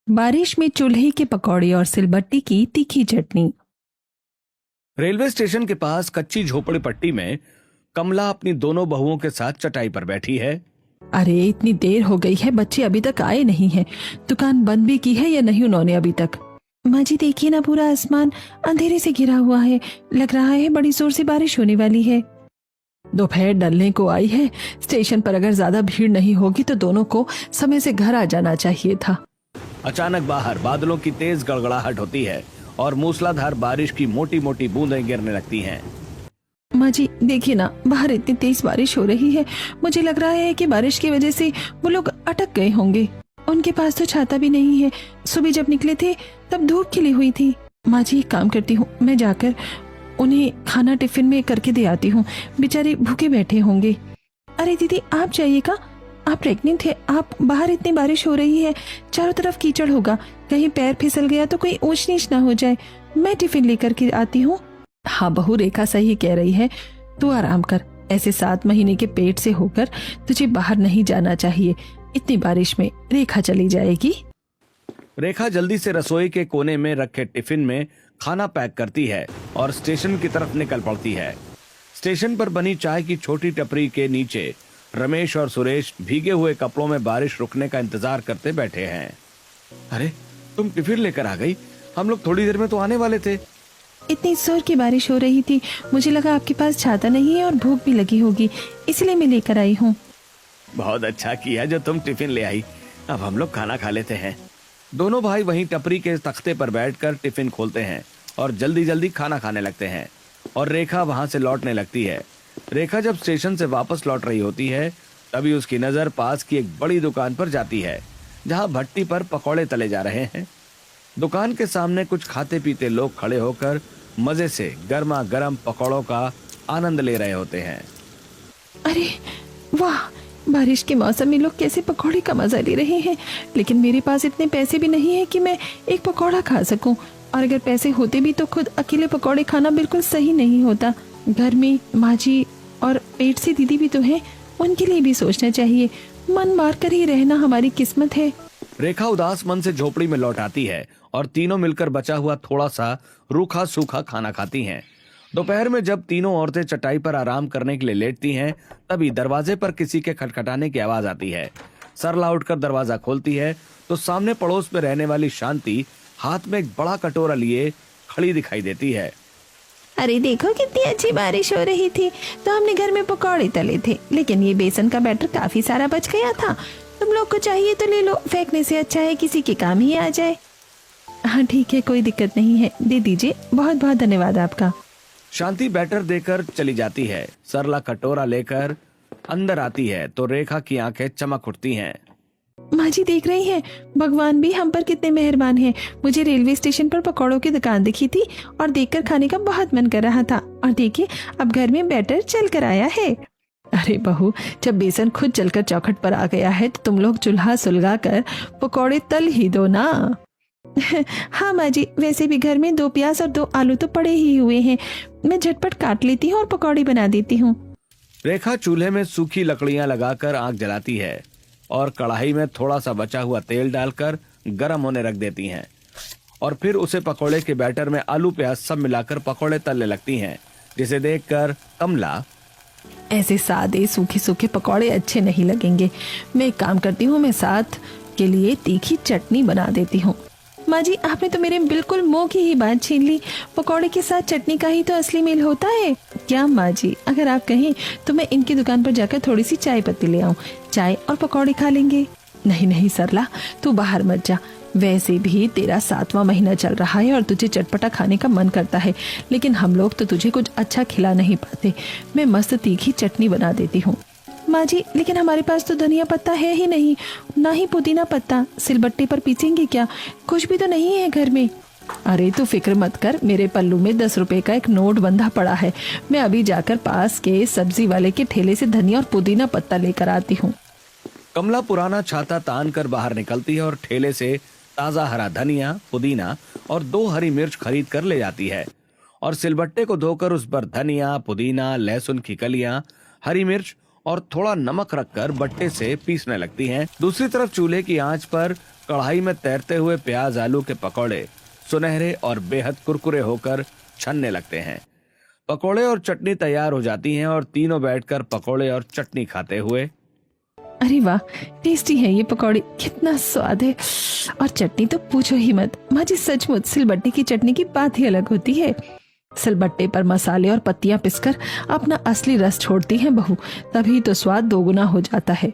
बारिश में चूल्हे के पकौड़े और सिलबट्टी की तीखी चटनी। रेलवे स्टेशन के पास कच्ची झोपड़ी पट्टी में कमला अपनी दोनों बहुओं के साथ चटाई पर बैठी है। अरे इतनी देर हो गई है, बच्चे अभी तक आए नहीं हैं। दुकान बंद भी की है या नहीं उन्होंने अभी तक? माँ जी देखिए ना, पूरा आसमान अंधेरे से घिरा हुआ है। लग रहा है बड़ी जोर से बारिश होने वाली है। दोपहर डलने को आई है। स्टेशन पर अगर ज्यादा भीड़ नहीं होगी तो दोनों को समय से घर आ जाना चाहिए था। अचानक बाहर बादलों की तेज गड़गड़ाहट होती है और मूसलाधार बारिश की मोटी मोटी बूंदें गिरने लगती हैं। माँ जी देखिए ना, बाहर इतनी तेज बारिश हो रही है। मुझे लग रहा है कि बारिश की वजह से वो लोग अटक गए होंगे। उनके पास तो छाता भी नहीं है। सुबह जब निकले थे तब धूप खिली हुई थी। माँ जी एक काम करती हूँ, मैं जाकर उन्हें खाना टिफिन में करके दे आती हूँ। बेचारे भूखे बैठे होंगे। अरे दीदी आप जाइएगा, आप प्रेग्नेंट है। आप बाहर इतनी बारिश हो रही है, चारों तरफ कीचड़ होगा, कहीं पैर फिसल गया तो कोई ऊंच नीच ना हो जाए। मैं टिफिन लेकर के आती हूँ। हाँ बहू, रेखा सही कह रही है, तू आराम कर। ऐसे 7 महीने के पेट से होकर तुझे बाहर नहीं जाना चाहिए। इतनी बारिश में रेखा चली जाएगी। रेखा जल्दी से रसोई के कोने में रखे टिफिन में खाना पैक करती है और स्टेशन की तरफ निकल पड़ती है। स्टेशन पर बनी चाय की छोटी टपरी के नीचे रमेश और सुरेश भीगे हुए कपड़ों में बारिश रुकने का इंतजार करते बैठे हैं। अरे तुम टिफिन लेकर आ गई, हम लोग थोड़ी देर में तो आने वाले थे। इतनी जोर की बारिश हो रही थी, मुझे लगा आपके पास छाता नहीं है और भूख भी लगी होगी, इसलिए मैं लेकर आई हूँ। बहुत अच्छा किया जो तुम टिफिन ले आई, अब हम लोग खाना खा लेते हैं। दोनों भाई वहीं टपरी के तख्ते पर बैठकर टिफिन खोलते हैं और जल्दी जल्दी खाना खाने लगते हैं और रेखा वहां से लौटने लगती है। रेखा जब स्टेशन से वापस लौट रही होती है तभी उसकी नजर पास की एक बड़ी दुकान पर जाती है जहां भट्टी पर पकौड़े तले जा रहे हैं। दुकान के सामने कुछ खाते पीते लोग खड़े होकर मजे से गर्मा गर्म पकौड़ों का आनंद ले रहे होते हैं। अरे वाह, बारिश के मौसम में लोग कैसे पकौड़े का मजा ले रहे हैं। लेकिन मेरे पास इतने पैसे भी नहीं है कि मैं एक पकौड़ा खा सकूं। और अगर पैसे होते भी तो खुद अकेले पकौड़े खाना बिल्कुल सही नहीं होता। घर में माँ जी और पेट से दीदी भी तो है, उनके लिए भी सोचना चाहिए। मन मार कर ही रहना हमारी किस्मत है। रेखा उदास मन से झोपड़ी में लौट आती है और तीनों मिलकर बचा हुआ थोड़ा सा रूखा सूखा खाना खाती हैं। दोपहर में जब तीनों औरतें चटाई पर आराम करने के लिए लेटती हैं तभी दरवाजे पर किसी के खटखटाने की आवाज आती है। सरला उठकर दरवाजा खोलती है तो सामने पड़ोस में रहने वाली शांति हाथ में एक बड़ा कटोरा लिए खड़ी दिखाई देती है। अरे देखो कितनी अच्छी बारिश हो रही थी तो हमने घर में पकौड़े तले थे, लेकिन ये बेसन का बैटर काफी सारा बच गया था। तुम लोग को चाहिए तो ले लो, फेंकने से अच्छा है किसी के काम ही आ जाए। हाँ ठीक है, कोई दिक्कत नहीं है, दे दीजिए। बहुत बहुत धन्यवाद आपका। शांति बैटर देकर चली जाती है। सरला कटोरा लेकर अंदर आती है तो रेखा की आंखें चमक उठती हैं। माँ जी देख रही हैं, भगवान भी हम पर कितने मेहरबान हैं। मुझे रेलवे स्टेशन पर पकौड़ों की दुकान दिखी थी और देखकर खाने का बहुत मन कर रहा था, और देखिए अब घर में बैटर चल कर आया है। अरे बहू, जब बेसन खुद चलकर चौखट पर आ गया है तो तुम लोग चूल्हा सुलगा कर पकौड़े तल ही दो ना। हाँ माँ जी, वैसे भी घर में 2 प्याज और 2 आलू तो पड़े ही हुए हैं, मैं झटपट काट लेती हूँ और पकौड़ी बना देती हूँ। रेखा चूल्हे में सूखी लकड़ियां लगाकर आग जलाती है और कढ़ाई में थोड़ा सा बचा हुआ तेल डालकर गर्म होने रख देती हैं और फिर उसे पकौड़े के बैटर में आलू प्याज सब मिलाकर पकौड़े तलने लगती हैं, जिसे देखकर कमला, ऐसे सादे सूखे सूखे पकौड़े अच्छे नहीं लगेंगे। मैं एक काम करती हूँ, मैं साथ के लिए तीखी चटनी बना देती हूँ। माँ जी आपने तो मेरे बिल्कुल मुंह की ही बात छीन ली। पकौड़े के साथ चटनी का ही तो असली मेल होता है। क्या माँ जी, अगर आप कहें तो मैं इनकी दुकान पर जाकर थोड़ी सी चाय पत्ती ले आऊं, चाय और पकौड़े खा लेंगे। नहीं नहीं सरला, तू बाहर मत जा। वैसे भी तेरा 7वां महीना चल रहा है और तुझे चटपटा खाने का मन करता है, लेकिन हम लोग तो तुझे कुछ अच्छा खिला नहीं पाते। मैं मस्त तीखी चटनी बना देती हूँ। माँ जी लेकिन हमारे पास तो धनिया पत्ता है ही नहीं, ना ही पुदीना पत्ता। सिलबट्टे पर पीसेंगे क्या? कुछ भी तो नहीं है घर में। अरे तू फिक्र मत कर, मेरे पल्लू में 10 रुपए का एक नोट बंधा पड़ा है। मैं अभी जाकर पास के सब्जी वाले के ठेले से धनिया और पुदीना पत्ता लेकर आती हूँ। कमला पुराना छाता तान कर बाहर निकलती है और ठेले से ताजा हरा धनिया, पुदीना और 2 हरी मिर्च खरीद कर ले जाती है और सिलबट्टे को धोकर उस पर धनिया, पुदीना, लहसुन की कलियां, हरी मिर्च और थोड़ा नमक रखकर बट्टे से पीसने लगती हैं। दूसरी तरफ चूल्हे की आंच पर कढ़ाई में तैरते हुए प्याज आलू के पकौड़े सुनहरे और बेहद कुरकुरे होकर छनने लगते हैं। पकौड़े और चटनी तैयार हो जाती हैं और तीनों बैठकर पकौड़े और चटनी खाते हुए। अरे वाह, टेस्टी है ये पकौड़ी, कितना स्वाद है। और चटनी तो पूछो ही मत। माँ जी सचमुच सिलबट्टे की चटनी की बात ही अलग होती है। सिलबट्टे पर मसाले और पत्तियां पिसकर अपना असली रस छोड़ती हैं बहू, तभी तो स्वाद दोगुना हो जाता है।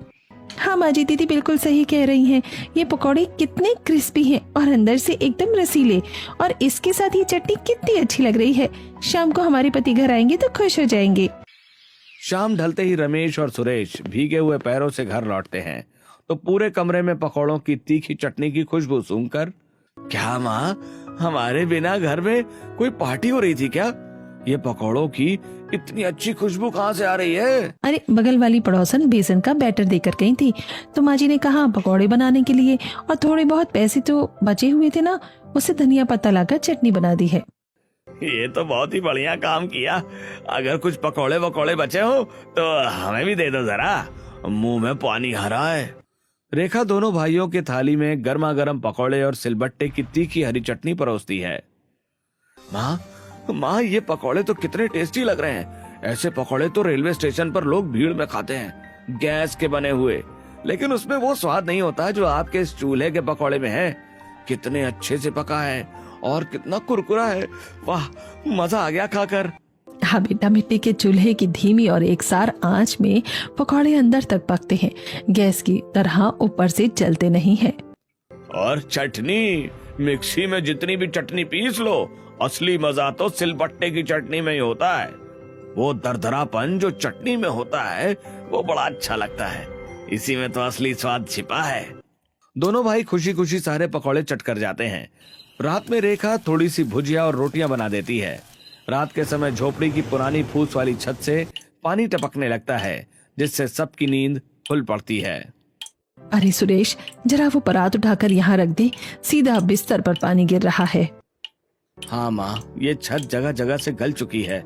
हाँ माँ जी, दीदी बिल्कुल सही कह रही हैं। ये पकौड़े कितने क्रिस्पी हैं और अंदर से एकदम रसीले, और इसके साथ ये चटनी कितनी अच्छी लग रही है। शाम को हमारे पति घर आएंगे तो खुश हो जाएंगे। शाम ढलते ही रमेश और सुरेश भीगे हुए पैरों से घर लौटते हैं तो पूरे कमरे में पकौड़ों की तीखी चटनी की खुशबू सूंघकर, क्या माँ, हमारे बिना घर में कोई पार्टी हो रही थी क्या? ये पकौड़ों की इतनी अच्छी खुशबू कहाँ से आ रही है? अरे बगल वाली पड़ोसन बेसन का बैटर देकर गई थी, तो माँ जी ने कहा पकौड़े बनाने के लिए, और थोड़े बहुत पैसे तो बचे हुए थे ना, उससे धनिया पत्ता लाकर चटनी बना दी है। ये तो बहुत ही बढ़िया काम किया। अगर कुछ पकौड़े वकौड़े बचे हो तो हमें भी दे दो जरा, मुंह में पानी आ रहा है। रेखा दोनों भाइयों के थाली में गर्मा गर्म पकौड़े और सिलबट्टे की तीखी हरी चटनी परोसती है। माँ, ये पकौड़े तो कितने टेस्टी लग रहे हैं। ऐसे पकौड़े तो रेलवे स्टेशन पर लोग भीड़ में खाते हैं, गैस के बने हुए, लेकिन उसमें वो स्वाद नहीं होता जो आपके इस चूल्हे के पकौड़े में है। कितने अच्छे से पका है और कितना कुरकुरा है। वाह, मजा आ गया खाकर। हाँ बेटा, मिट्टी के चूल्हे की धीमी और एकसार आंच में पकौड़े अंदर तक पकते हैं, गैस की तरह ऊपर से जलते नहीं हैं। और चटनी, मिक्सी में जितनी भी चटनी पीस लो, असली मजा तो सिलबट्टे की चटनी में ही होता है। वो दरदरापन जो चटनी में होता है वो बड़ा अच्छा लगता है। इसी में तो असली स्वाद छिपा है। दोनों भाई खुशी खुशी सारे पकौड़े चट कर जाते हैं। रात में रेखा थोड़ी सी भुजिया और रोटियां बना देती है। रात के समय झोपड़ी की पुरानी फूस वाली छत से पानी टपकने लगता है, जिससे सबकी नींद खुल पड़ती है। अरे सुरेश, जरा वो परात उठाकर यहाँ रख दे, सीधा बिस्तर पर पानी गिर रहा है। हाँ माँ, ये छत जगह जगह से गल चुकी है,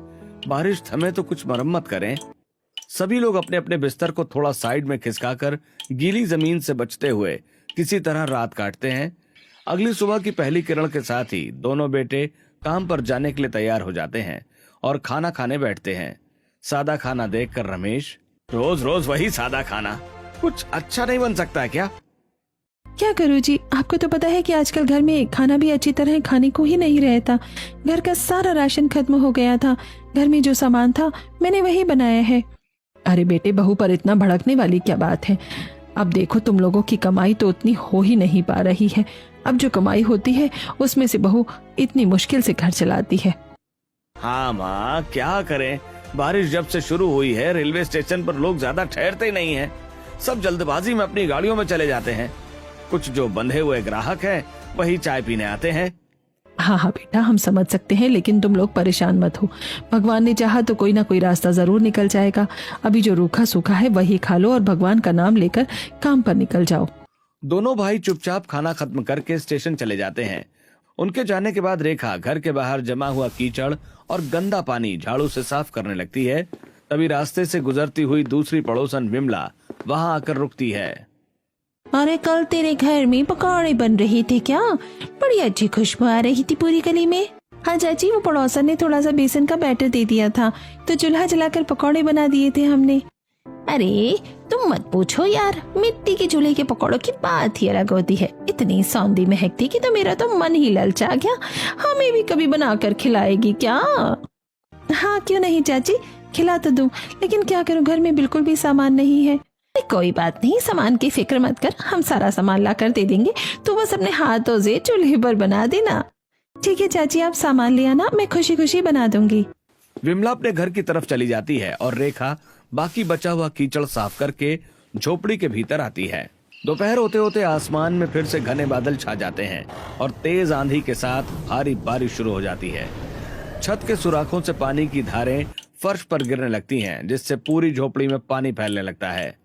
बारिश थमे तो कुछ मरम्मत करें। सभी लोग अपने अपने बिस्तर को थोड़ा साइड में खिसकाकर गीली जमीन से बचते हुए किसी तरह रात काटते हैं। अगली सुबह की पहली किरण के साथ ही दोनों बेटे काम पर जाने के लिए तैयार हो जाते हैं और खाना खाने बैठते हैं। सादा खाना देखकर रमेश, रोज रोज वही सादा खाना, कुछ अच्छा नहीं बन सकता है क्या? क्या करूँ जी, आपको तो पता है कि आजकल घर में खाना भी अच्छी तरह खाने को ही नहीं रहता। घर का सारा राशन खत्म हो गया था, घर में जो सामान था मैंने वही बनाया है। अरे बेटे, बहू पर इतना भड़कने वाली क्या बात है? अब देखो, तुम लोगों की कमाई तो उतनी हो ही नहीं पा रही है। अब जो कमाई होती है उसमें से बहू इतनी मुश्किल से घर चलाती है। हाँ माँ, क्या करें, बारिश जब से शुरू हुई है रेलवे स्टेशन पर लोग ज्यादा ठहरते ही नहीं हैं। सब जल्दबाजी में अपनी गाड़ियों में चले जाते हैं। कुछ जो बंधे हुए ग्राहक हैं वही चाय पीने आते हैं। हाँ हाँ बेटा, हम समझ सकते हैं, लेकिन तुम लोग परेशान मत हो। भगवान ने चाहा तो कोई ना कोई रास्ता जरूर निकल जाएगा। अभी जो रूखा सूखा है वही खा लो और भगवान का नाम लेकर काम पर निकल जाओ। दोनों भाई चुपचाप खाना खत्म करके स्टेशन चले जाते हैं। उनके जाने के बाद रेखा घर के बाहर जमा हुआ कीचड़ और गंदा पानी झाड़ू से साफ करने लगती है। तभी रास्ते से गुजरती हुई दूसरी पड़ोसन विमला वहां आकर रुकती है। अरे कल तेरे घर में पकौड़े बन रहे थे क्या? बड़ी अच्छी खुशबू आ रही थी पूरी गली में। हाँ चाची, वो पड़ोसन ने थोड़ा सा बेसन का बैटर दे दिया था तो चूल्हा जलाकर पकौड़े बना दिए थे हमने। अरे तुम मत पूछो यार, मिट्टी के चूल्हे के पकौड़ों की बात ही अलग होती है। इतनी सौंधी महकती कि तो मेरा तो मन ही ललचा गया। हमें भी कभी बनाकर खिलाएगी क्या? हाँ क्यों नहीं चाची, खिला तो दूं, लेकिन क्या करूं, घर में बिल्कुल भी सामान नहीं है। कोई बात नहीं, सामान की फिक्र मत कर, हम सारा सामान ला कर दे देंगे, तो बस अपने हाथों से चूल्हे पर बना देना। ठीक है चाची, आप सामान ले आना, मैं खुशी खुशी बना दूंगी। विमला अपने घर की तरफ चली जाती है और रेखा बाकी बचा हुआ कीचड़ साफ करके झोपड़ी के भीतर आती है। दोपहर होते होते आसमान में फिर से घने बादल छा जाते हैं और तेज आंधी के साथ भारी बारिश शुरू हो जाती है। छत के सुराखों से पानी की धारें फर्श पर गिरने लगती हैं, जिससे पूरी झोपड़ी में पानी फैलने लगता है।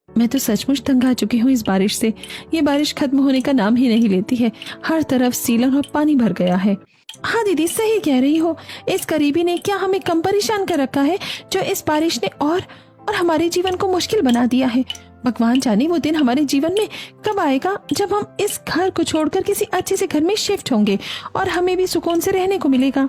मैं तो सचमुच तंग आ चुकी हूँ इस बारिश से। ये बारिश खत्म होने का नाम ही नहीं लेती है। हर तरफ सीलन और पानी भर गया है। हाँ दीदी, सही कह रही हो। इस गरीबी ने क्या हमें कम परेशान कर रखा है जो इस बारिश ने और हमारे जीवन को मुश्किल बना दिया है। भगवान जाने वो दिन हमारे जीवन में कब आएगा जब हम इस घर को छोड़कर किसी अच्छे से घर में शिफ्ट होंगे और हमें भी सुकून से रहने को मिलेगा।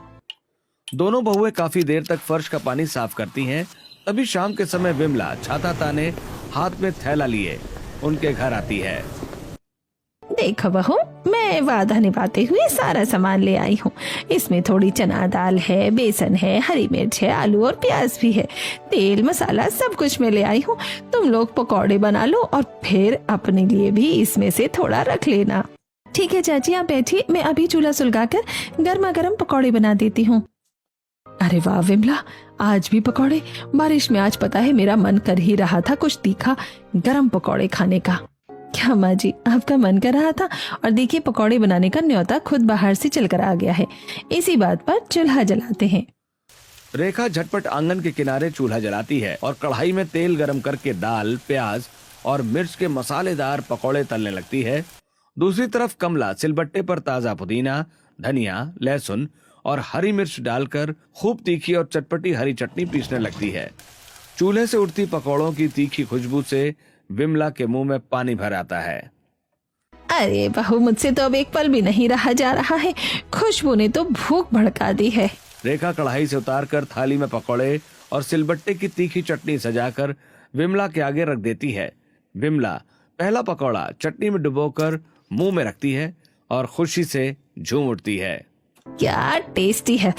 दोनों बहुएं काफी देर तक फर्श का पानी साफ करती हैं। तभी शाम के समय विमला छाता ताने हाथ में थैला लिए उनके घर आती है। देखो बहू, मैं वादा निभाते हुए सारा सामान ले आई हूँ। इसमें थोड़ी चना दाल है, बेसन है, हरी मिर्च है, आलू और प्याज भी है, तेल मसाला सब कुछ मैं ले आई हूँ। तुम लोग पकौड़े बना लो और फिर अपने लिए भी इसमें से थोड़ा रख लेना। ठीक है चाची, आप बैठिए, मैं अभी चूल्हा सुलगाकर गर्मा गर्म पकौड़े बना देती हूँ। अरे वाह विमला, आज भी पकौड़े। बारिश में आज पता है मेरा मन कर ही रहा था कुछ तीखा गरम पकौड़े खाने का। क्या माँ जी, आपका मन कर रहा था? और देखिए पकौड़े बनाने का न्योता खुद बाहर से चलकर आ गया है। इसी बात पर चूल्हा जलाते हैं। रेखा झटपट आंगन के किनारे चूल्हा जलाती है और कढ़ाई में तेल गरम करके दाल, प्याज और मिर्च के मसालेदार पकौड़े तलने लगती है। दूसरी तरफ कमला सिलबट्टे पर ताजा पुदीना, धनिया, लहसुन और हरी मिर्च डालकर खूब तीखी और चटपटी हरी चटनी पीसने लगती है। चूल्हे से उठती पकौड़ों की तीखी खुशबू से विमला के मुंह में पानी भर आता है। अरे बहू, मुझसे तो अब एक पल भी नहीं रहा जा रहा है। खुशबू ने तो भूख भड़का दी है। रेखा कढ़ाई से उतारकर थाली में पकौड़े और सिलबट्टे की तीखी चटनी सजाकर विमला के आगे रख देती है। विमला पहला पकौड़ा चटनी में डुबोकर मुंह में रखती है और खुशी से झूम उठती है। क्या टेस्टी है।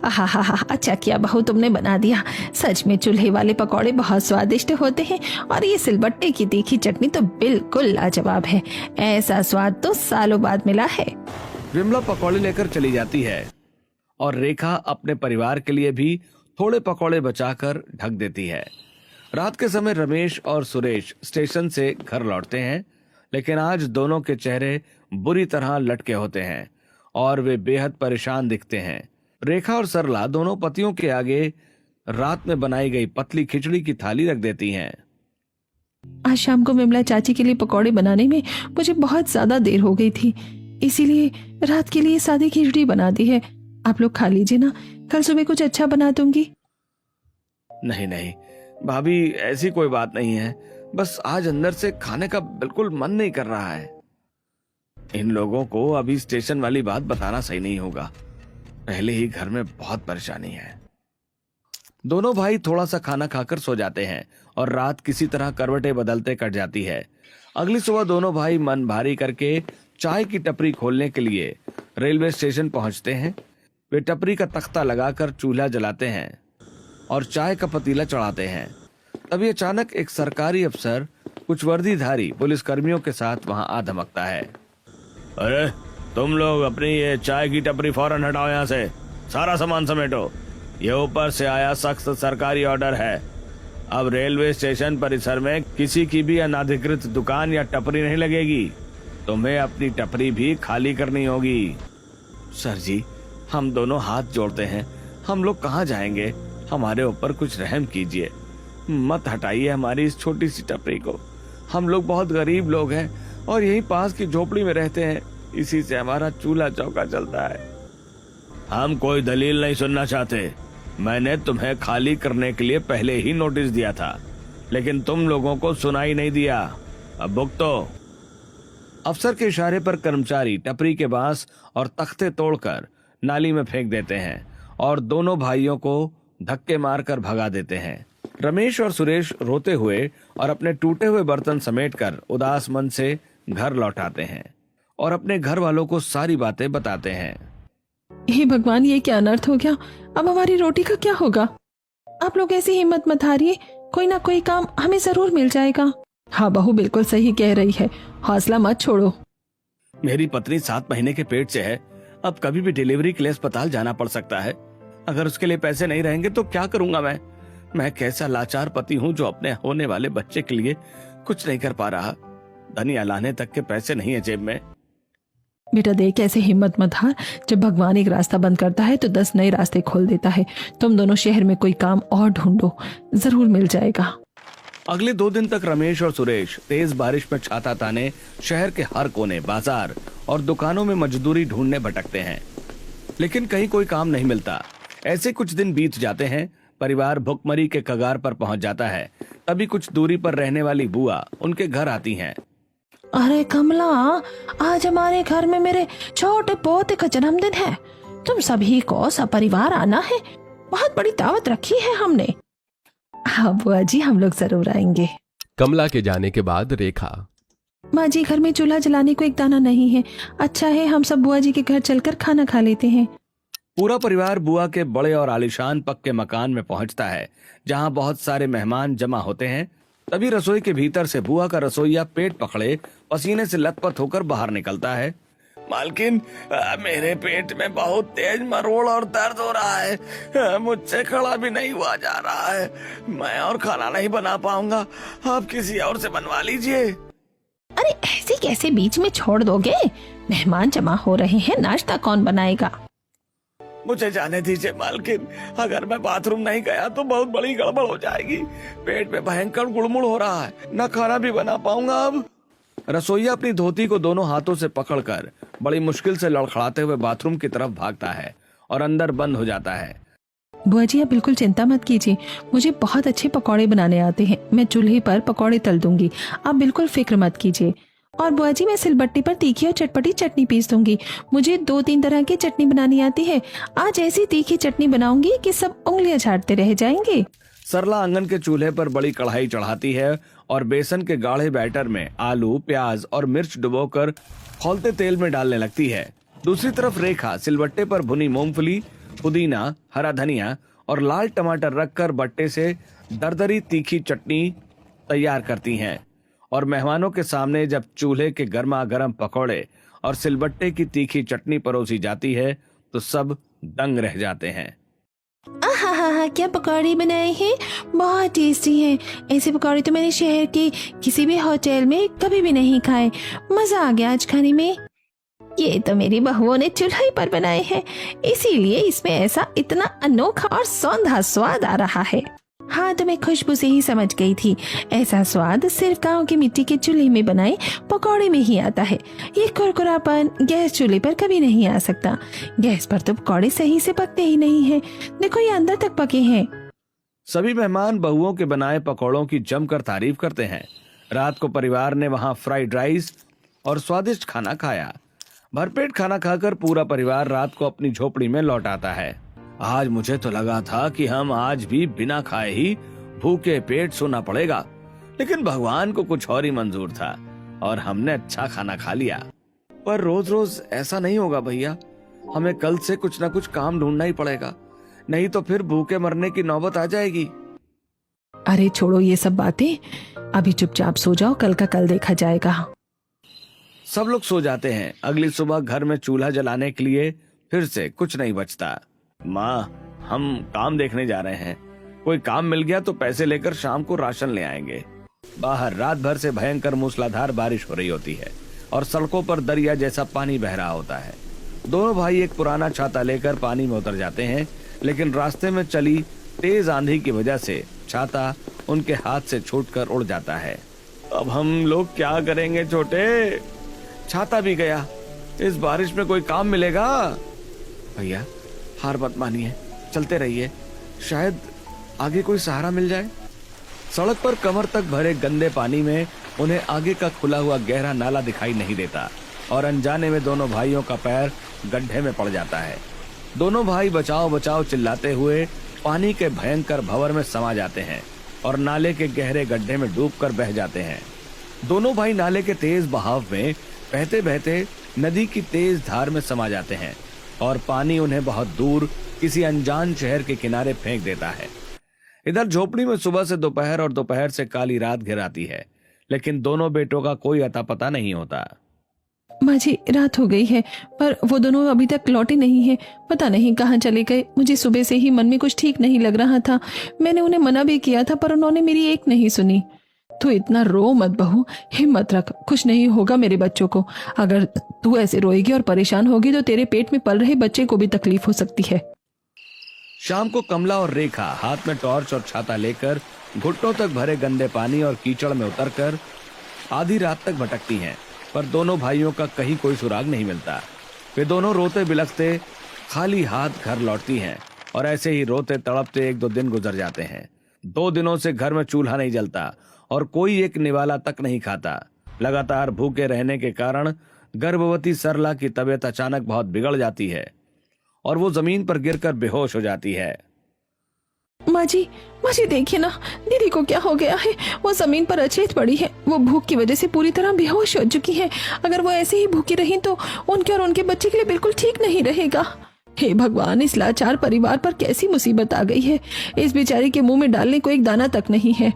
आहा, अच्छा किया बहू तुमने बना दिया। सच में चूल्हे वाले पकौड़े बहुत स्वादिष्ट होते हैं और ये सिलबट्टे की तीखी चटनी तो बिल्कुल लाजवाब है। ऐसा स्वाद तो सालों बाद मिला है। विमला पकौड़े लेकर चली जाती है और रेखा अपने परिवार के लिए भी थोड़े पकौड़े बचाकर ढक देती है। रात के समय रमेश और सुरेश स्टेशन से घर लौटते हैं, लेकिन आज दोनों के चेहरे बुरी तरह लटके होते हैं और वे बेहद परेशान दिखते हैं। रेखा और सरला दोनों पतियों के आगे रात में बनाई गई पतली खिचड़ी की थाली रख देती हैं। आज शाम को विमला चाची के लिए पकौड़े बनाने में मुझे बहुत ज्यादा देर हो गई थी, इसीलिए रात के लिए सादी खिचड़ी बना दी है। आप लोग खा लीजिए ना, कल सुबह कुछ अच्छा बना दूंगी। नहीं नहीं भाभी, ऐसी कोई बात नहीं है, बस आज अंदर से खाने का बिल्कुल मन नहीं कर रहा है। इन लोगों को अभी स्टेशन वाली बात बताना सही नहीं होगा, पहले ही घर में बहुत परेशानी है। दोनों भाई थोड़ा सा खाना खाकर सो जाते हैं और रात किसी तरह करवटें बदलते कट जाती है। अगली सुबह दोनों भाई मन भारी करके चाय की टपरी खोलने के लिए रेलवे स्टेशन पहुंचते हैं। वे टपरी का तख्ता लगाकर चूल्हा जलाते हैं और चाय का पतीला चढ़ाते हैं। तभी अचानक एक सरकारी अफसर कुछ वर्दीधारी पुलिसकर्मियों के साथ वहां आ धमकता है। अरे तुम लोग अपनी ये चाय की टपरी फौरन हटाओ, यहाँ से सारा सामान समेटो। ये ऊपर से आया सख्त सरकारी ऑर्डर है। अब रेलवे स्टेशन परिसर में किसी की भी अनाधिकृत दुकान या टपरी नहीं लगेगी। तुम्हें अपनी टपरी भी खाली करनी होगी। सर जी, हम दोनों हाथ जोड़ते हैं, हम लोग कहाँ जाएंगे? हमारे ऊपर कुछ रहम कीजिए, मत हटाइए हमारी इस छोटी सी टपरी को। हम लोग बहुत गरीब लोग हैं और यहीं पास की झोपड़ी में रहते हैं, इसी से हमारा चूल्हा चौका चलता है। हम कोई दलील नहीं सुनना चाहते। मैंने तुम्हें खाली करने के लिए पहले ही नोटिस दिया था, लेकिन तुम लोगों को सुनाई नहीं दिया। अब भुगतो। अफसर के इशारे पर कर्मचारी टपरी के बांस और तख्ते तोड़कर नाली में फेंक देते हैं और दोनों भाइयों को धक्के मारकर भगा देते हैं। रमेश और सुरेश रोते हुए और अपने टूटे हुए बर्तन समेटकर उदास मन से घर लौटाते हैं और अपने घर वालों को सारी बातें बताते हैं। हे भगवान, ये क्या अनर्थ हो गया। अब हमारी रोटी का क्या होगा? आप लोग ऐसी हिम्मत मत हारिए, कोई ना कोई काम हमें जरूर मिल जाएगा। हाँ बहू बिल्कुल सही कह रही है, हौसला मत छोड़ो। मेरी पत्नी 7 महीने के पेट से है, अब कभी भी डिलीवरी के लिए अस्पताल जाना पड़ सकता है। अगर उसके लिए पैसे नहीं रहेंगे तो क्या करूंगा मैं कैसा लाचार पति हूँ जो अपने होने वाले बच्चे के लिए कुछ नहीं कर पा रहा। धनिया लाने तक के पैसे नहीं है जेब में। बेटा देख, ऐसे हिम्मत मत हार। जब भगवान एक रास्ता बंद करता है तो 10 नए रास्ते खोल देता है। तुम दोनों शहर में कोई काम और ढूंढो, जरूर मिल जाएगा। अगले 2 दिन तक रमेश और सुरेश तेज बारिश में छाता ताने शहर के हर कोने, बाजार और दुकानों में मजदूरी ढूंढने भटकते हैं, लेकिन कहीं कोई काम नहीं मिलता। ऐसे कुछ दिन बीत जाते हैं। परिवार भुखमरी के कगार पर पहुंच जाता है। तभी कुछ दूरी पर रहने वाली बुआ उनके घर आती हैं। अरे कमला, आज हमारे घर में मेरे छोटे पोते का जन्मदिन है। तुम सभी को सपरिवार आना है। बहुत बड़ी दावत रखी है हमने। हाँ बुआ जी, हम लोग जरूर आएंगे। कमला के जाने के बाद रेखा, माँ जी, घर में चूल्हा जलाने को एक दाना नहीं है। अच्छा है हम सब बुआ जी के घर चलकर खाना खा लेते हैं। पूरा परिवार बुआ के बड़े और आलीशान पक्के मकान में पहुंचता है, जहां बहुत सारे मेहमान जमा होते हैं। तभी रसोई के भीतर से बुआ का रसोइया पेट पकड़े पसीने से लथपथ होकर बाहर निकलता है। मालकिन, मेरे पेट में बहुत तेज मरोड़ और दर्द हो रहा है। मुझसे खड़ा भी नहीं हुआ जा रहा है। मैं और खाना नहीं बना पाऊंगा। आप किसी और से बनवा लीजिए। अरे ऐसे कैसे बीच में छोड़ दोगे? मेहमान जमा हो रहे हैं, नाश्ता कौन बनाएगा? मुझे जाने दीजिए मालकिन। अगर मैं बाथरूम नहीं गया तो बहुत बड़ी गड़बड़ हो जाएगी। पेट में भयंकर गुड़मुड़ हो रहा है, न खाना भी बना पाऊंगा अब। रसोइया अपनी धोती को दोनों हाथों से पकड़कर बड़ी मुश्किल से लड़खड़ाते हुए बाथरूम की तरफ भागता है और अंदर बंद हो जाता है। बुआ जी आप बिल्कुल चिंता मत कीजिए, मुझे बहुत अच्छे पकौड़े बनाने आते हैं। मैं चूल्हे पर पकौड़े तल दूंगी, आप बिल्कुल फिक्र मत कीजिए। और बुआ जी मैं सिलबट्टे पर तीखी और चटपटी चटनी पीस दूंगी। मुझे 2-3 तरह की चटनी बनानी आती है। आज ऐसी तीखी चटनी बनाऊंगी कि सब उंगलियां झाड़ते रह जाएंगे। सरला आंगन के चूल्हे पर बड़ी कढ़ाई चढ़ाती है और बेसन के गाढ़े बैटर में आलू, प्याज और मिर्च डुबोकर खौलते तेल में डालने लगती है। दूसरी तरफ रेखा सिलबट्टे पर भुनी मूंगफली, पुदीना, हरा धनिया और लाल टमाटर रखकर बट्टे से दरदरी तीखी चटनी तैयार करती हैं। और मेहमानों के सामने जब चूल्हे के गर्मा गर्म पकौड़े और सिलबट्टे की तीखी चटनी परोसी जाती है तो सब दंग रह जाते हैं। आहा, क्या पकौड़े बनाए हैं, बहुत टेस्टी हैं। ऐसे पकौड़े तो मैंने शहर के किसी भी होटल में कभी भी नहीं खाए। मजा आ गया आज खाने में। ये तो मेरी बहुओं ने चूल्हे पर बनाए हैं, इसीलिए इसमें ऐसा इतना अनोखा और सौंधा स्वाद आ रहा है। हाँ तो मैं खुशबू से ही समझ गई थी, ऐसा स्वाद सिर्फ गांव की मिट्टी के चूल्हे में बनाए पकौड़े में ही आता है। ये कुरकुरापन गैस चूल्हे पर कभी नहीं आ सकता। गैस पर तो पकौड़े सही से पकते ही नहीं हैं। देखो ये अंदर तक पके हैं। सभी मेहमान बहुओं के बनाए पकौड़ों की जमकर तारीफ करते हैं। रात को परिवार ने वहां फ्राइड राइस और स्वादिष्ट खाना खाया। भरपेट खाना खाकर पूरा परिवार रात को अपनी झोपड़ी में लौट आता है। आज मुझे तो लगा था कि हम आज भी बिना खाए ही भूखे पेट सोना पड़ेगा, लेकिन भगवान को कुछ और ही मंजूर था और हमने अच्छा खाना खा लिया। पर रोज रोज ऐसा नहीं होगा भैया, हमें कल से कुछ ना कुछ काम ढूंढना ही पड़ेगा, नहीं तो फिर भूखे मरने की नौबत आ जाएगी। अरे छोड़ो ये सब बातें, अभी चुपचाप सो जाओ, कल का कल देखा जाएगा। सब लोग सो जाते हैं। अगली सुबह घर में चूल्हा जलाने के लिए फिर से कुछ नहीं बचता। माँ, हम काम देखने जा रहे हैं, कोई काम मिल गया तो पैसे लेकर शाम को राशन ले आएंगे। बाहर रात भर से भयंकर मूसलाधार बारिश हो रही होती है और सड़कों पर दरिया जैसा पानी बह रहा होता है। दोनों भाई एक पुराना छाता लेकर पानी में उतर जाते हैं, लेकिन रास्ते में चली तेज आंधी की वजह से छाता उनके हाथ से छूटकर उड़ जाता है। अब हम लोग क्या करेंगे छोटे? छाता भी गया, इस बारिश में कोई काम मिलेगा? भैया हार मत मानिए, चलते रहिए, शायद आगे कोई सहारा मिल जाए। सड़क पर कमर तक भरे गंदे पानी में उन्हें आगे का खुला हुआ गहरा नाला दिखाई नहीं देता और अनजाने में दोनों भाइयों का पैर गड्ढे में पड़ जाता है। दोनों भाई बचाओ बचाओ चिल्लाते हुए पानी के भयंकर भंवर में समा जाते हैं और नाले के गहरे गड्ढे में डूबकर बह जाते हैं। दोनों भाई नाले के तेज बहाव में बहते बहते नदी की तेज धार में समा जाते हैं और पानी उन्हें बहुत दूर किसी अनजान शहर के किनारे फेंक देता है। इधर झोपड़ी में सुबह से दोपहर और दोपहर से काली रात घिर आती है, लेकिन दोनों बेटों का कोई अता पता नहीं होता। माँ जी रात हो गई है, पर वो दोनों अभी तक लौटे नहीं हैं। पता नहीं कहाँ चले गए। मुझे सुबह से ही मन में कुछ ठीक नहीं लग रहा था। मैंने उन्हें मना भी किया था, पर उन्होंने मेरी एक नहीं सुनी। तू इतना रो मत बहू, हिम्मत रख, कुछ नहीं होगा मेरे बच्चों को। अगर तू ऐसे रोएगी और परेशान होगी तो तेरे पेट में पल रहे बच्चे को भी तकलीफ हो सकती है। शाम को कमला और रेखा हाथ में टॉर्च और छाता लेकर घुटनों तक भरे गंदे पानी और कीचड़ में उतरकर आधी रात तक भटकती हैं, पर दोनों भाइयों का कहीं कोई सुराग नहीं मिलता। वे दोनों रोते बिलखते खाली हाथ घर लौटती हैं और ऐसे ही रोते तड़पते 1-2 दिन गुजर जाते हैं। 2 दिनों से घर में चूल्हा नहीं जलता और कोई एक निवाला तक नहीं खाता। लगातार भूखे रहने के कारण गर्भवती सरला की तबीयत अचानक बहुत बिगड़ जाती है और वो जमीन पर गिरकर बेहोश हो जाती है। माँ जी देखिए ना, दीदी को क्या हो गया है। वो जमीन पर अचेत पड़ी है। वो भूख की वजह से पूरी तरह बेहोश हो चुकी है। अगर वो ऐसे ही भूखी रही तो उनके और उनके बच्चे के लिए बिल्कुल ठीक नहीं रहेगा। हे भगवान, इस लाचार परिवार पर कैसी मुसीबत आ गई है। इस बेचारी के मुंह में डालने को एक दाना तक नहीं है।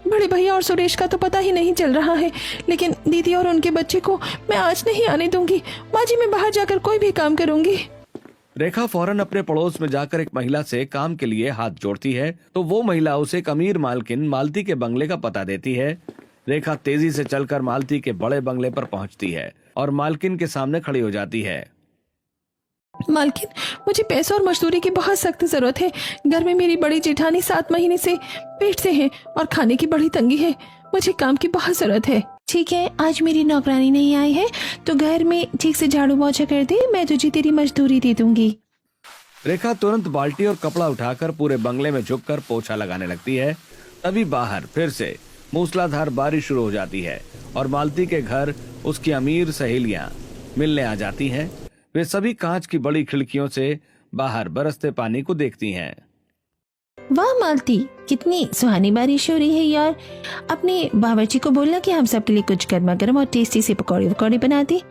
बड़े भैया और सुरेश का तो पता ही नहीं चल रहा है, लेकिन दीदी और उनके बच्चे को मैं आज नहीं आने दूंगी। माँ जी, मैं बाहर जाकर कोई भी काम करूंगी। रेखा फौरन अपने पड़ोस में जाकर एक महिला से काम के लिए हाथ जोड़ती है तो वो महिला उसे एक अमीर मालकिन मालती के बंगले का पता देती है। रेखा तेजी से चलकर मालती के बड़े बंगले पर पहुंचती है और मालकिन के सामने खड़ी हो जाती है। मालकिन, मुझे पैसों और मजदूरी की बहुत सख्त जरूरत है। घर में मेरी बड़ी जेठानी 7 महीने से पेट से है और खाने की बड़ी तंगी है। मुझे काम की बहुत जरूरत है। ठीक है, आज मेरी नौकरानी नहीं आई है तो घर में ठीक से झाड़ू पोछा कर दे, मैं तुझे तेरी मजदूरी दे दूंगी। रेखा तुरंत बाल्टी और कपड़ा उठाकर पूरे बंगले में झुककर पोछा लगाने लगती है। तभी बाहर फिर से मूसलाधार बारिश शुरू हो जाती है और मालती के घर उसकी अमीर सहेलियां मिलने आ जाती हैं। वे सभी कांच की बड़ी खिड़कियों से बाहर बरसते पानी को देखती हैं। वाह मालती, कितनी सुहानी बारिश हो रही है यार। अपने बावर्ची को बोलना कि हम सबके लिए कुछ गर्मा गर्म और टेस्टी से पकौड़े वकौड़े बना दे।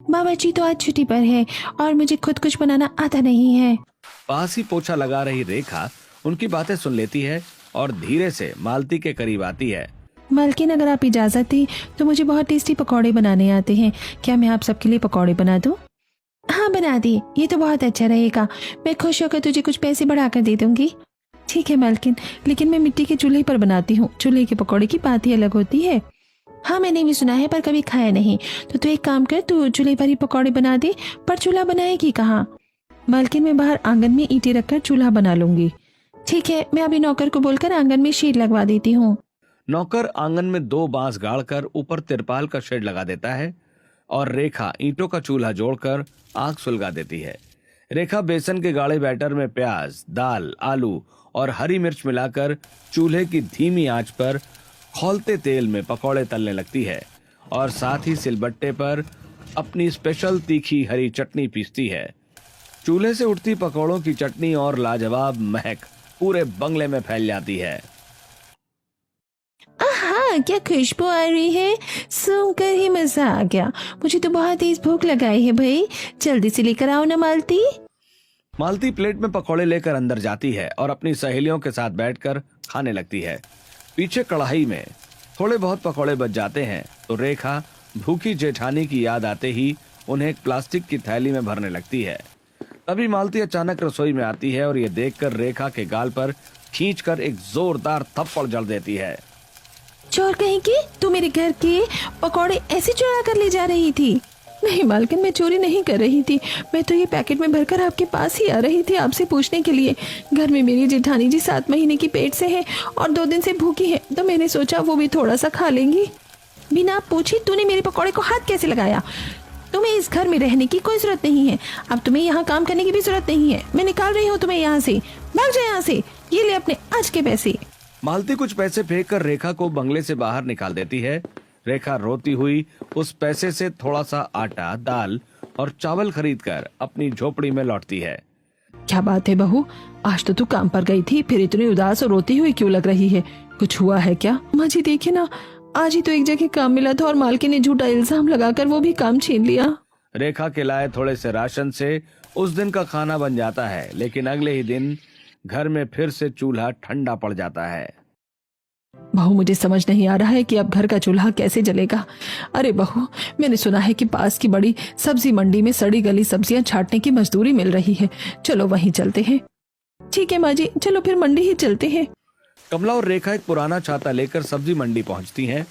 बावर्ची तो आज छुट्टी पर है और मुझे खुद कुछ बनाना आता नहीं है। पास ही पोछा लगा रही रेखा उनकी बातें सुन लेती है और धीरे से मालती के करीब आती है। मालकिन, अगर आप इजाजत दें तो मुझे बहुत टेस्टी पकौड़े बनाने आते हैं। क्या मैं आप सबके लिए पकौड़े बना दूं? हाँ बना दे, ये तो बहुत अच्छा रहेगा। मैं खुश होकर तुझे कुछ पैसे बढ़ाकर दे दूंगी। ठीक है मालकिन, लेकिन मैं मिट्टी के चूल्हे पर बनाती हूँ। चूल्हे के पकौड़े की बात ही अलग होती है। हाँ मैंने भी सुना है पर कभी खाया नहीं। तो तू एक काम कर, तू चूल्हे पर ही पकौड़े बना दे। पर चूल्हा बनाएगी कहाँ? मालकिन, मैं बाहर आंगन में ईंटें रखकर चूल्हा बना लूंगी। ठीक है, मैं अभी नौकर को बोलकर आंगन में शेड लगवा देती हूँ। नौकर आंगन में 2 बांस गाड़कर ऊपर तिरपाल का शेड लगा देता है और रेखा ईंटों का चूल्हा जोड़कर आग सुलगा देती है। रेखा बेसन के गाढ़े बैटर में प्याज, दाल, आलू और हरी मिर्च मिलाकर चूल्हे की धीमी आंच पर खौलते तेल में पकौड़े तलने लगती है और साथ ही सिलबट्टे पर अपनी स्पेशल तीखी हरी चटनी पीसती है। चूल्हे से उठती पकौड़ों की चटनी और लाजवाब महक पूरे बंगले में फैल जाती है। आहा, क्या खुशबू आ रही है। सुनकर ही मजा आ गया। मुझे तो बहुत तेज भूख लगाई है भाई, जल्दी से लेकर आओ ना मालती। मालती प्लेट में पकौड़े लेकर अंदर जाती है और अपनी सहेलियों के साथ बैठकर खाने लगती है। पीछे कढ़ाई में थोड़े बहुत पकौड़े बच जाते हैं तो रेखा भूखी जेठानी की याद आते ही उन्हें एक प्लास्टिक की थैली में भरने लगती है। तभी मालती अचानक रसोई में आती है और ये देखकर रेखा के गाल पर खींचकर एक जोरदार थप्पड़ जड़ देती है। चोर कहीं की, तू मेरे घर के पकौड़े ऐसे चुरा कर ले जा रही थी? नहीं मालकिन, मैं चोरी नहीं कर रही थी। मैं तो ये पैकेट में भरकर आपके पास ही आ रही थी आपसे पूछने के लिए। घर में मेरी जेठानी जी 7 महीने की पेट से है और 2 दिन से भूखी है, तो मैंने सोचा वो भी थोड़ा सा खा लेंगी। बिना पूछी तूने मेरे पकौड़े को हाथ कैसे लगाया? तुम्हें इस घर में रहने की कोई जरूरत नहीं है। अब तुम्हें यहाँ काम करने की भी जरूरत नहीं है। मैं निकाल रही हूँ तुम्हें यहाँ से। भाग जाए यहाँ से। ये ले अपने आज के पैसे। मालती कुछ पैसे फेंक कर रेखा को बंगले से बाहर निकाल देती है। रेखा रोती हुई उस पैसे से थोड़ा सा आटा, दाल और चावल खरीदकर अपनी झोपड़ी में लौटती है। क्या बात है बहू, आज तो तू काम पर गई थी, फिर इतनी उदास और रोती हुई क्यों लग रही है? कुछ हुआ है क्या? माँ जी देखिए ना, आज ही तो एक जगह काम मिला था और मालकिन ने झूठा इल्जाम लगाकर वो भी काम छीन लिया। रेखा के लाए थोड़े से राशन से उस दिन का खाना बन जाता है, लेकिन अगले ही दिन घर में फिर से चूल्हा ठंडा पड़ जाता है। बहू, मुझे समझ नहीं आ रहा है कि अब घर का चूल्हा कैसे जलेगा। अरे बहू, मैंने सुना है कि पास की बड़ी सब्जी मंडी में सड़ी गली सब्जियां छांटने की मजदूरी मिल रही है। चलो वहीं चलते हैं। ठीक है माँ जी, चलो फिर मंडी ही चलते हैं। कमला और रेखा एक पुराना छाता लेकर सब्जी मंडी पहुंचती हैं।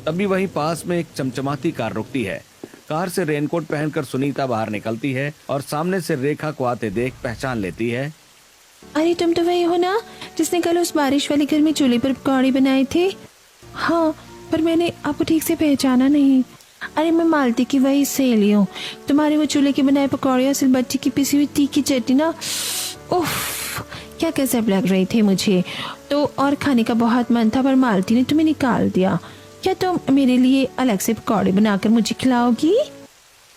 तभी वहीं पास में एक चमचमाती कार रुकती है। कार से रेनकोट पहनकर सुनीता बाहर निकलती है और सामने से रेखा को आते देख पहचान लेती है। अरे तुम तो वही हो ना जिसने कल उस बारिश वाले घर में चूल्हे पर पकौड़े बनाए थे? हाँ, पर मैंने आपको ठीक से पहचाना नहीं। अरे मैं मालती की वही सहेली हूँ। तुम्हारे वो चूल्हे के बनाए पकौड़े और सिलबट्टी की पिसी हुई तीखी चटनी ना, उफ, क्या कसब लग रही थी मुझे तो, और खाने का बहुत मन था पर मालती ने तुम्हें निकाल दिया। क्या तुम मेरे लिए अलग से पकौड़े बनाकर मुझे खिलाओगी?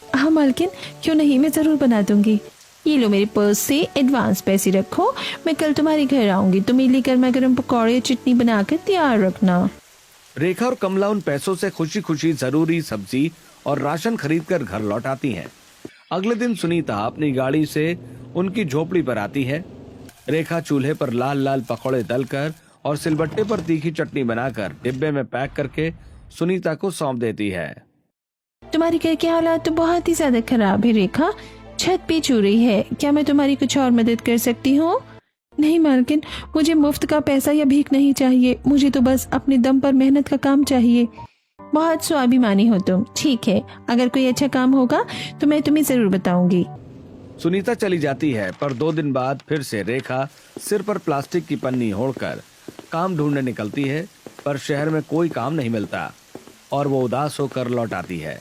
हाँ मालकिन, क्यों नहीं, मैं जरूर बना दूंगी। ये लो मेरे पर्स से एडवांस पैसे रखो, मैं कल तुम्हारे घर आऊंगी तो मेरे लिए गर्मा गर्म पकौड़े और चटनी बनाकर तैयार रखना। रेखा और कमला उन पैसों से खुशी खुशी जरूरी सब्जी और राशन खरीदकर घर लौट आती हैं। अगले दिन सुनीता अपनी गाड़ी से उनकी झोपड़ी पर आती है। रेखा चूल्हे पर लाल लाल पकौड़े तलकर और सिलबट्टे पर तीखी चटनी बनाकर डिब्बे में पैक करके सुनीता को सौंप देती है। तुम्हारे घर के हालात तो बहुत ही ज्यादा खराब है रेखा, छत पे चू रही है, क्या मैं तुम्हारी कुछ और मदद कर सकती हूँ? नहीं मालकिन, मुझे मुफ्त का पैसा या भीख नहीं चाहिए, मुझे तो बस अपने दम पर मेहनत का काम चाहिए। बहुत स्वाभिमानी हो तुम। ठीक है, अगर कोई अच्छा काम होगा तो मैं तुम्हें जरूर बताऊंगी। सुनीता चली जाती है, पर 2 दिन बाद फिर से रेखा सिर पर प्लास्टिक की पन्नी ओढ़कर काम ढूंढने निकलती है, पर शहर में कोई काम नहीं मिलता और वो उदास होकर लौट आती है।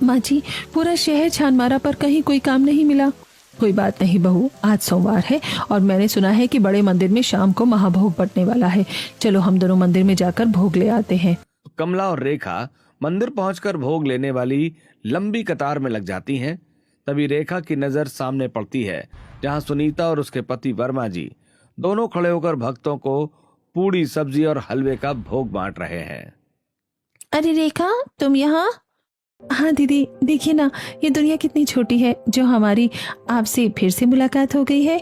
माँ जी, पूरा शहर छान मारा पर कहीं कोई काम नहीं मिला। कोई बात नहीं बहू, आज सोमवार है और मैंने सुना है कि बड़े मंदिर में शाम को महाभोग बटने वाला है। चलो हम दोनों मंदिर में जाकर भोग ले आते हैं। कमला और रेखा मंदिर पहुंचकर भोग लेने वाली लंबी कतार में लग जाती हैं। तभी रेखा की नजर सामने पड़ती है, जहां सुनीता और उसके पति वर्मा जी दोनों खड़े होकर भक्तों को पूड़ी, सब्जी और हलवे का भोग बांट रहे हैं। अरे रेखा, तुम यहाँ? हाँ दीदी, देखिए ना, ये दुनिया कितनी छोटी है जो हमारी आपसे फिर से मुलाकात हो गई है।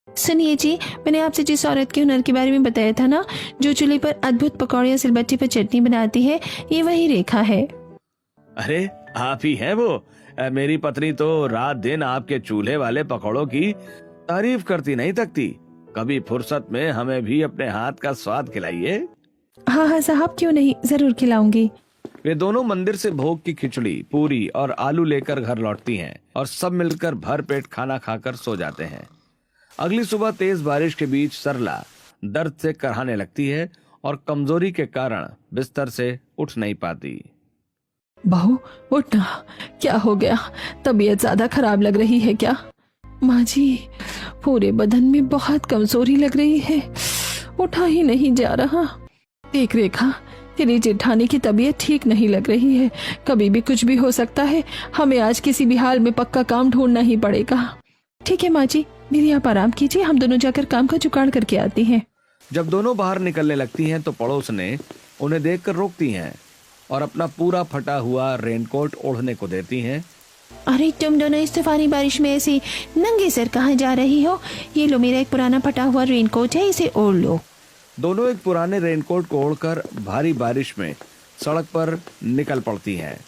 सुनिए जी, मैंने आपसे जिस औरत के हुनर के बारे में बताया था ना, जो चूल्हे पर अद्भुत पकौड़े और सिलबट्टे पर चटनी बनाती है, ये वही रेखा है। अरे आप ही हैं वो? मेरी पत्नी तो रात दिन आपके चूल्हे वाले पकौड़ों की तारीफ करती नहीं थकती। कभी फुर्सत में हमें भी अपने हाथ का स्वाद खिलाइए। हाँ हाँ साहब, क्यों नहीं, जरूर खिलाऊंगी। वे दोनों मंदिर से भोग की खिचड़ी, पूरी और आलू लेकर घर लौटती हैं और सब मिलकर भर पेट खाना खाकर सो जाते हैं। अगली सुबह तेज बारिश के बीच सरला दर्द से कराहने लगती है और कमजोरी के कारण बिस्तर से उठ नहीं पाती। बहू उठना, क्या हो गया? तबीयत ज्यादा खराब लग रही है क्या? माँ जी, पूरे बदन में बहुत कमजोरी लग रही है, उठा ही नहीं जा रहा। देख रेखा, तेरी जेठानी की तबीयत ठीक नहीं लग रही है, कभी भी कुछ भी हो सकता है। हमें आज किसी भी हाल में पक्का काम ढूंढना ही पड़ेगा। ठीक है माँ जी, मेरी आप आराम कीजिए, हम दोनों जाकर काम का जुगाड़ करके आते हैं। जब दोनों बाहर निकलने लगती हैं तो पड़ोस ने उन्हें देखकर रोकती हैं और अपना पूरा फटा हुआ रेनकोट ओढ़ने को देती हैं। अरे तुम दोनों इस तूफानी बारिश में ऐसे नंगे सर कहाँ जा रही हो? ये लो, मेरा एक पुराना फटा हुआ रेनकोट है, इसे ओढ़ लो। दोनों एक पुराने रेनकोट को ओढ़कर भारी बारिश में सड़क पर निकल पड़ती हैं।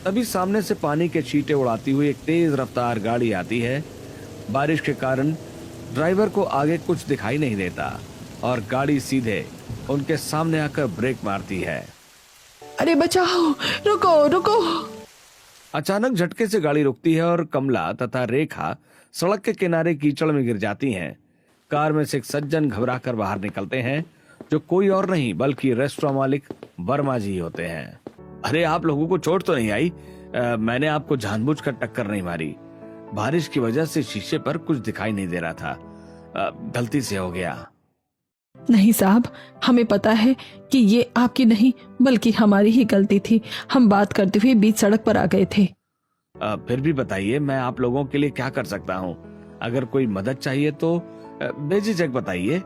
तभी सामने से पानी के छींटे उड़ाती हुई एक तेज रफ्तार गाड़ी आती है। बारिश के कारण ड्राइवर को आगे कुछ दिखाई नहीं देता और गाड़ी सीधे उनके सामने आकर ब्रेक मारती है। अरे बचाओ, रुको रुको। अचानक झटके से गाड़ी रुकती है और कमला तथा रेखा सड़क के किनारे कीचड़ में गिर जाती हैं। कार में से एक सज्जन घबराकर बाहर निकलते हैं, जो कोई और नहीं बल्कि रेस्टोरेंट मालिक वर्मा जी होते हैं। अरे आप लोगों को चोट तो नहीं आई? मैंने आपको जानबूझकर टक्कर नहीं मारी, बारिश की वजह से शीशे पर कुछ दिखाई नहीं दे रहा था, गलती से हो गया। नहीं साहब, हमें पता है कि ये आपकी नहीं बल्कि हमारी ही गलती थी। हम बात करते हुए बीच सड़क पर आ गए थे। फिर भी बताइए, मैं आप लोगों के लिए क्या कर सकता हूँ? अगर कोई मदद चाहिए तो बेझिझक बताइए।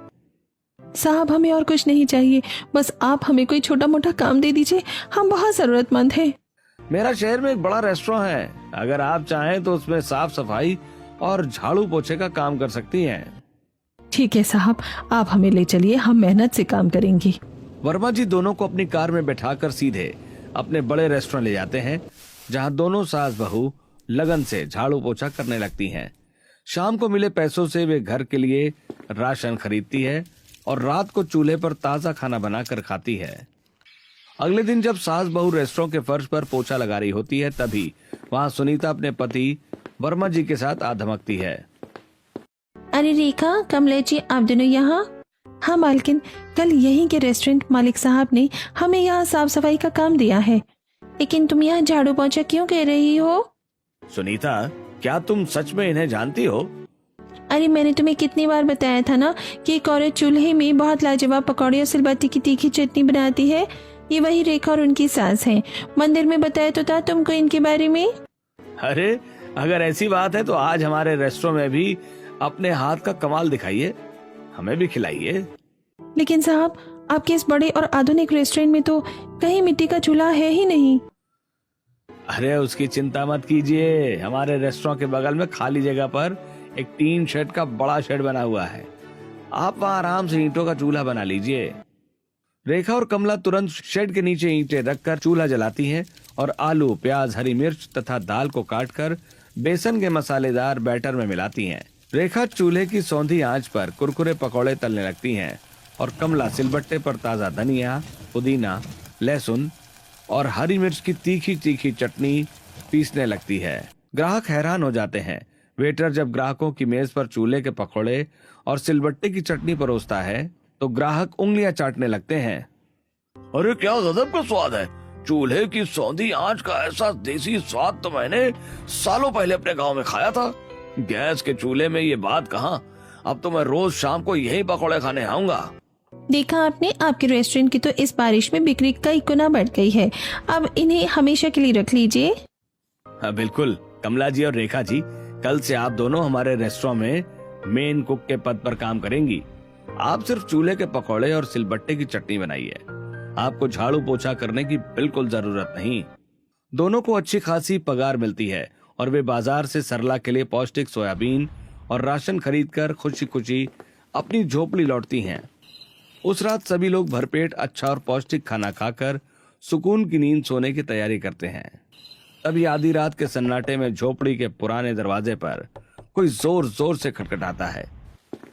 साहब, हमें और कुछ नहीं चाहिए, बस आप हमें कोई छोटा मोटा काम दे दीजिए, हम बहुत जरूरतमंद हैं। मेरा शहर में एक बड़ा रेस्टोरेंट है, अगर आप चाहें तो उसमें साफ सफाई और झाड़ू पोछे का काम कर सकती हैं। ठीक है साहब, आप हमें ले चलिए, हम मेहनत से काम करेंगी। वर्मा जी दोनों को अपनी कार में बैठाकर सीधे अपने बड़े रेस्टोरेंट ले जाते हैं, जहां दोनों सास बहू लगन से झाड़ू पोछा करने लगती हैं। शाम को मिले पैसों से वे घर के लिए राशन खरीदती है और रात को चूल्हे पर ताजा खाना बनाकर खाती है। अगले दिन जब सास बहू रेस्टोरेंट के फर्श पर पोछा लगा रही होती है, तभी वहां सुनीता अपने पति वर्मा जी के साथ आ धमकती है। अरे रेखा, कमला जी, आप दोनों यहाँ? हाँ मालकिन, कल यहीं के रेस्टोरेंट मालिक साहब ने हमें यहाँ साफ सफाई का काम दिया है। लेकिन तुम यहाँ झाड़ू पोछा क्यों कह रही हो? सुनीता, क्या तुम सच में इन्हें जानती हो? अरे मैंने तुम्हें कितनी बार बताया था ना कि एक औरत चूल्हे में बहुत लाजवाब पकौड़े और सिलबट्टे की तीखी चटनी बनाती है। ये वही रेखा और उनकी सास हैं। मंदिर में बताया तो था तुमको इनके बारे में। अरे अगर ऐसी बात है तो आज हमारे रेस्टोरेंट में भी अपने हाथ का कमाल दिखाइए, हमें भी खिलाइए। लेकिन साहब, आपके इस बड़े और आधुनिक रेस्टोरेंट में तो कहीं मिट्टी का चूल्हा है ही नहीं। अरे उसकी चिंता मत कीजिए, हमारे रेस्टोरेंट के बगल में खाली जगह पर एक टीन शेड का बड़ा शेड बना हुआ है, आप वहां आराम से ईंटों का चूल्हा बना लीजिए। रेखा और कमला तुरंत शेड के नीचे ईंटें रखकर चूल्हा जलाती हैं और आलू, प्याज, हरी मिर्च तथा दाल को काटकर बेसन के मसालेदार बैटर में मिलाती हैं। रेखा चूल्हे की सौंधी आंच पर कुरकुरे पकौड़े तलने लगती हैं और कमला सिलबट्टे पर ताजा धनिया, पुदीना, लहसुन और हरी मिर्च की तीखी तीखी चटनी पीसने लगती है। ग्राहक हैरान हो जाते हैं। वेटर जब ग्राहकों की मेज पर चूल्हे के पकौड़े और सिलबट्टे की चटनी परोसता है तो ग्राहक उंगलियां चाटने लगते हैं। अरे क्या गजब का स्वाद है, चूल्हे की सौंधी आंच का ऐसा देसी स्वाद तो मैंने सालों पहले अपने गांव में खाया था। गैस के चूल्हे में ये बात कहाँ, अब तो मैं रोज शाम को यही पकौड़े खाने आऊंगा। देखा आपने, आपके रेस्टोरेंट की तो इस बारिश में बिक्री कई गुना बढ़ गई है। अब इन्हें हमेशा के लिए रख लीजिए। हाँ बिल्कुल कमला जी और रेखा जी, कल से आप दोनों हमारे रेस्टोरेंट में मेन कुक के पद पर काम करेंगी। आप सिर्फ चूल्हे के पकौड़े और सिलबट्टे की चटनी बनाइए, आपको झाड़ू पोछा करने की बिल्कुल जरूरत नहीं। दोनों को अच्छी खासी पगार मिलती है और वे बाजार से सरला के लिए पौष्टिक सोयाबीन और राशन खरीदकर खुशी खुशी अपनी झोपड़ी लौटती हैं। उस रात सभी लोग भरपेट अच्छा और पौष्टिक खाना खाकर सुकून की नींद सोने की तैयारी करते हैं। तभी आधी रात के सन्नाटे में झोपड़ी के पुराने दरवाजे पर कोई जोर जोर से खटखटाता है।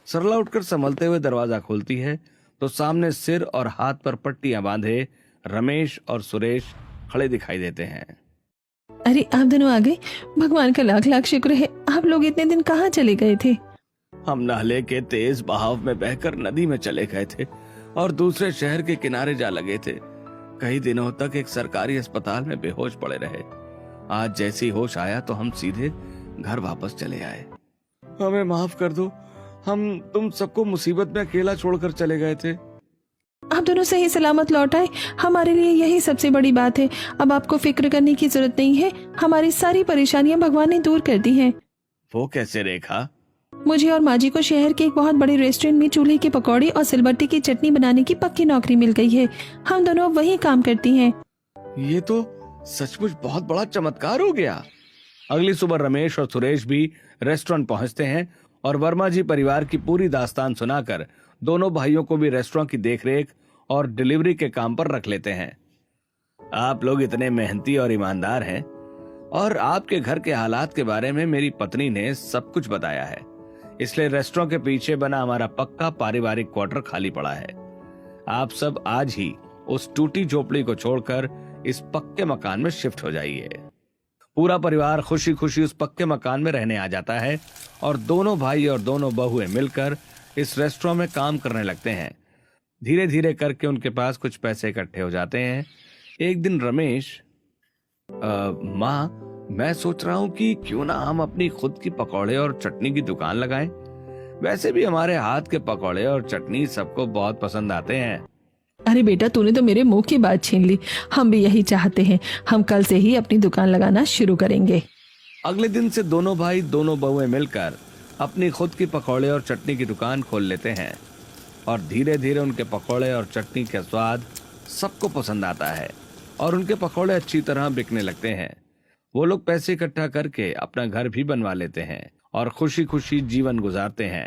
सरला उठकर संभलते हुए दरवाजा खोलती है तो सामने सिर और हाथ पर पट्टियां बांधे रमेश और सुरेश खड़े दिखाई देते हैं। अरे आप दोनों आ गए, भगवान का लाख लाख शुक्र है। आप लोग इतने दिन कहाँ चले गए थे? हम नाले के तेज बहाव में बहकर नदी में चले गए थे और दूसरे शहर के किनारे जा लगे थे। कई दिनों तक एक सरकारी अस्पताल में बेहोश पड़े रहे। आज जैसी होश आया तो हम सीधे घर वापस चले आए। हमें माफ कर दो, हम तुम सबको मुसीबत में अकेला छोड़कर चले गए थे। आप दोनों सही सलामत लौट आए, हमारे लिए यही सबसे बड़ी बात है। अब आपको फिक्र करने की जरूरत नहीं है, हमारी सारी परेशानियां भगवान ने दूर कर दी हैं। वो कैसे रेखा? मुझे और माँ जी को शहर के एक बहुत बड़े रेस्टोरेंट में चूल्हे के पकौड़े और सिलबट्टे की चटनी बनाने की पक्की नौकरी मिल गई है। हम दोनों वही काम करती हैं। ये तो सचमुच बहुत बड़ा चमत्कार हो गया। अगली सुबह रमेश और सुरेश भी रेस्टोरेंट पहुंचते हैं और वर्मा जी परिवार की पूरी दास्तान सुनाकर दोनों भाइयों को भी रेस्टोरेंट की देखरेख और डिलीवरी के काम पर रख लेते हैं। आप लोग इतने मेहनती और ईमानदार हैं और आपके घर के हालात के बारे में मेरी पत्नी ने सब कुछ बताया है, इसलिए रेस्टोरेंट के पीछे बना हमारा पक्का पारिवारिक क्वार्टर खाली पड़ा है। आप सब आज ही उस टूटी झोपड़ी को छोड़कर इस पक्के मकान में शिफ्ट हो जाइए। पूरा परिवार खुशी खुशी उस पक्के मकान में रहने आ जाता है और दोनों भाई और दोनों बहुएं मिलकर इस रेस्टोरेंट में काम करने लगते हैं। धीरे धीरे करके उनके पास कुछ पैसे इकट्ठे हो जाते हैं। एक दिन रमेश, माँ मैं सोच रहा हूँ कि क्यों ना हम अपनी खुद की पकौड़े और चटनी की दुकान लगाएं। वैसे भी हमारे हाथ के पकौड़े और चटनी सबको बहुत पसंद आते हैं। अरे बेटा, तूने तो मेरे मुंह की बात छीन ली। हम भी यही चाहते हैं। हम कल से ही अपनी दुकान लगाना शुरू करेंगे। अगले दिन से दोनों भाई दोनों बहुएं मिलकर अपनी खुद की पकौड़े और चटनी की दुकान खोल लेते हैं और धीरे धीरे उनके पकौड़े और चटनी का स्वाद सबको पसंद आता है और उनके पकौड़े अच्छी तरह बिकने लगते हैं। वो लोग पैसे इकट्ठा करके अपना घर भी बनवा लेते हैं और खुशी खुशी जीवन गुजारते हैं।